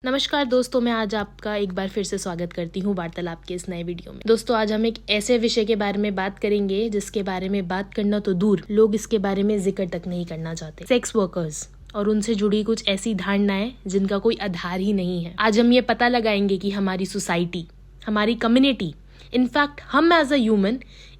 नमस्कार दोस्तों, मैं आज आपका एक बार फिर से स्वागत करती हूँ वार्तालाप के इस नए वीडियो में। दोस्तों, आज हम एक ऐसे विषय के बारे में बात करेंगे जिसके बारे में बात करना तो दूर, लोग इसके बारे में जिक्र तक नहीं करना चाहते। सेक्स वर्कर्स और उनसे जुड़ी कुछ ऐसी धारणाएं जिनका कोई आधार ही नहीं है। आज हम ये पता लगाएंगे कि हमारी सोसाइटी, हमारी कम्युनिटी, इनफैक्ट हम एज अ ह्यूमन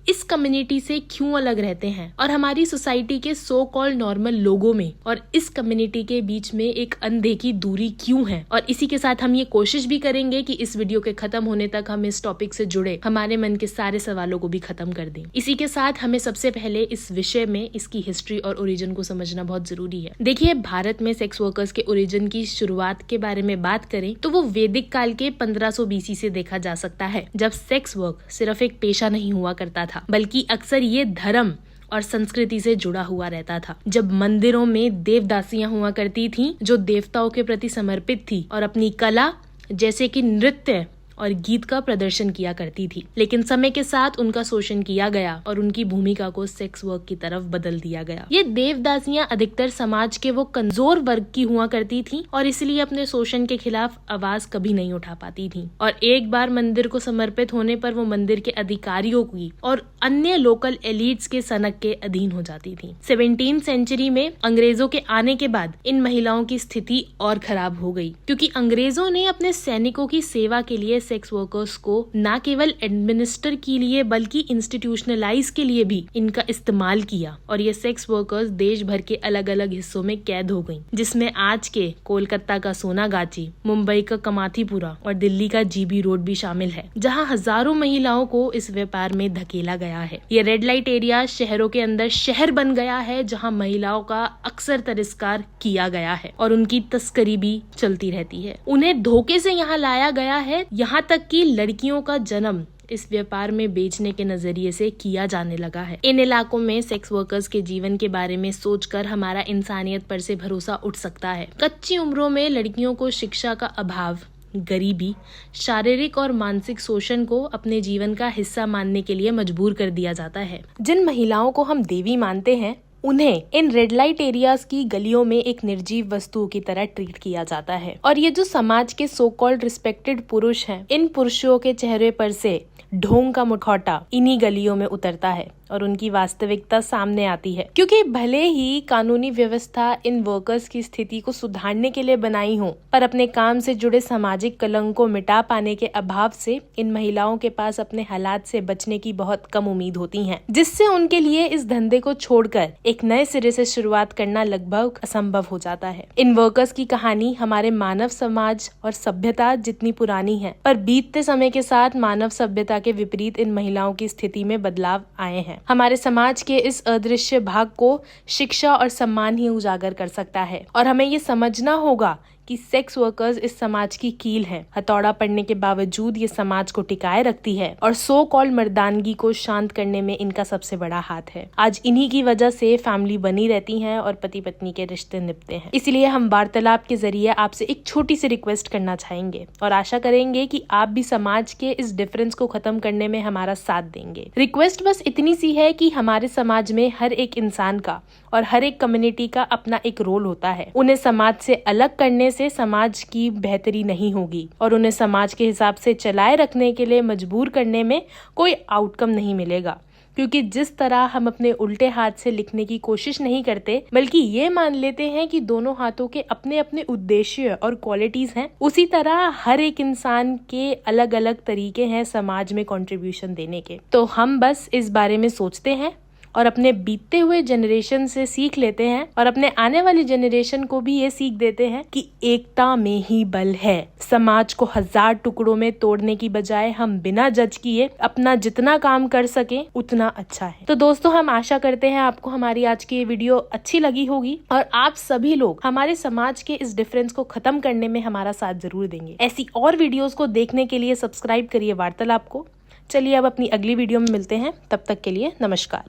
इस कम्युनिटी से क्यों अलग रहते हैं और हमारी सोसाइटी के सो कॉल्ड नॉर्मल लोगों में और इस कम्युनिटी के बीच में एक अनदेखी दूरी क्यों है। और इसी के साथ हम ये कोशिश भी करेंगे कि इस वीडियो के खत्म होने तक हम इस टॉपिक से जुड़े हमारे मन के सारे सवालों को भी खत्म कर दें। इसी के साथ हमें सबसे पहले इस विषय में इसकी हिस्ट्री और ओरिजिन को समझना बहुत जरूरी है। देखिए, भारत में सेक्स वर्कर्स के ओरिजिन की शुरुआत के बारे में बात करें तो वो वैदिक काल के 1500 BC से देखा जा सकता है, जब सेक्स वर्क सिर्फ एक पेशा नहीं हुआ करता था, बल्कि अक्सर ये धर्म और संस्कृति से जुड़ा हुआ रहता था। जब मंदिरों में देवदासियां हुआ करती थीं, जो देवताओं के प्रति समर्पित थी और अपनी कला जैसे कि नृत्य और गीत का प्रदर्शन किया करती थी, लेकिन समय के साथ उनका शोषण किया गया और उनकी भूमिका को सेक्स वर्क की तरफ बदल दिया गया। ये देवदासियां अधिकतर समाज के वो कमजोर वर्ग की हुआ करती थीं और इसलिए अपने शोषण के खिलाफ आवाज कभी नहीं उठा पाती थीं। और एक बार मंदिर को समर्पित होने पर वो मंदिर के अधिकारियों की और अन्य लोकल एलिट्स के सनक के अधीन हो जाती थी। 17वीं सेंचुरी में अंग्रेजों के आने के बाद इन महिलाओं की स्थिति और खराब हो गई, क्योंकि अंग्रेजों ने अपने सैनिकों की सेवा के लिए सेक्स वर्कर्स को न केवल एडमिनिस्टर के लिए बल्कि इंस्टीट्यूशनलाइज के लिए भी इनका इस्तेमाल किया और ये सेक्स वर्कर्स देश भर के अलग अलग हिस्सों में कैद हो गईं, जिसमें आज के कोलकाता का सोनागाची, मुंबई का कमाथीपुरा और दिल्ली का जीबी रोड भी शामिल है, जहां हजारों महिलाओं को इस व्यापार में धकेला गया है। ये रेड लाइट एरिया शहरों के अंदर शहर बन गया है, जहां महिलाओं का अक्सर तिरस्कार किया गया है और उनकी तस्करी भी चलती रहती है। उन्हें धोखे से यहाँ लाया गया है, यहाँ तक कि लड़कियों का जन्म इस व्यापार में बेचने के नजरिए से किया जाने लगा है। इन इलाकों में सेक्स वर्कर्स के जीवन के बारे में सोचकर हमारा इंसानियत पर से भरोसा उठ सकता है। कच्ची उम्रों में लड़कियों को शिक्षा का अभाव, गरीबी, शारीरिक और मानसिक शोषण को अपने जीवन का हिस्सा मानने के लिए मजबूर कर दिया जाता है। जिन महिलाओं को हम देवी मानते हैं, उन्हें इन रेड लाइट एरियाज की गलियों में एक निर्जीव वस्तुओं की तरह ट्रीट किया जाता है। और ये जो समाज के सो कॉल्ड रिस्पेक्टेड पुरुष हैं, इन पुरुषों के चेहरे पर से ढोंग का मुखौटा इन्हीं गलियों में उतरता है और उनकी वास्तविकता सामने आती है। क्योंकि भले ही कानूनी व्यवस्था इन वर्कर्स की स्थिति को सुधारने के लिए बनाई हो, पर अपने काम से जुड़े सामाजिक कलंक को मिटा पाने के अभाव से इन महिलाओं के पास अपने हालात से बचने की बहुत कम उम्मीद होती है, जिससे उनके लिए इस धंधे को छोड़कर एक नए सिरे से शुरुआत करना लगभग असंभव हो जाता है। इन वर्कर्स की कहानी हमारे मानव समाज और सभ्यता जितनी पुरानी है, पर बीतते समय के साथ मानव सभ्यता के विपरीत इन महिलाओं की स्थिति में बदलाव आए हैं। हमारे समाज के इस अदृश्य भाग को शिक्षा और सम्मान ही उजागर कर सकता है और हमें ये समझना होगा कि सेक्स वर्कर्स इस समाज की कील है। हथौड़ा पड़ने के बावजूद ये समाज को टिकाए रखती है और सो कॉल्ड मर्दानगी को शांत करने में इनका सबसे बड़ा हाथ है। आज इन्हीं की वजह से फैमिली बनी रहती है और पति पत्नी के रिश्ते निभते हैं। इसलिए हम वार्तालाप के जरिए आपसे एक छोटी सी रिक्वेस्ट करना चाहेंगे और आशा करेंगे कि आप भी समाज के इस डिफरेंस को खत्म करने में हमारा साथ देंगे। रिक्वेस्ट बस इतनी सी है कि हमारे समाज में हर एक इंसान का और हर एक कम्युनिटी का अपना एक रोल होता है। उन्हें समाज से अलग करने से समाज की बेहतरी नहीं होगी और उन्हें समाज के हिसाब से चलाए रखने के लिए मजबूर करने में कोई आउटकम नहीं मिलेगा। क्योंकि जिस तरह हम अपने उल्टे हाथ से लिखने की कोशिश नहीं करते, बल्कि ये मान लेते हैं कि दोनों हाथों के अपने अपने उद्देश्य और क्वालिटीज हैं, उसी तरह हर एक इंसान के अलग अलग तरीके हैं समाज में कंट्रीब्यूशन देने के। तो हम बस इस बारे में सोचते हैं और अपने बीतते हुए जनरेशन से सीख लेते हैं और अपने आने वाली जनरेशन को भी ये सीख देते हैं कि एकता में ही बल है। समाज को 1000 टुकड़ों में तोड़ने की बजाय हम बिना जज किए अपना जितना काम कर सकें उतना अच्छा है। तो दोस्तों, हम आशा करते हैं आपको हमारी आज की ये वीडियो अच्छी लगी होगी और आप सभी लोग हमारे समाज के इस डिफरेंस को खत्म करने में हमारा साथ जरूर देंगे। ऐसी और वीडियोस को देखने के लिए सब्सक्राइब करिए वार्तालाप को। चलिए अब अपनी अगली वीडियो में मिलते हैं, तब तक के लिए नमस्कार।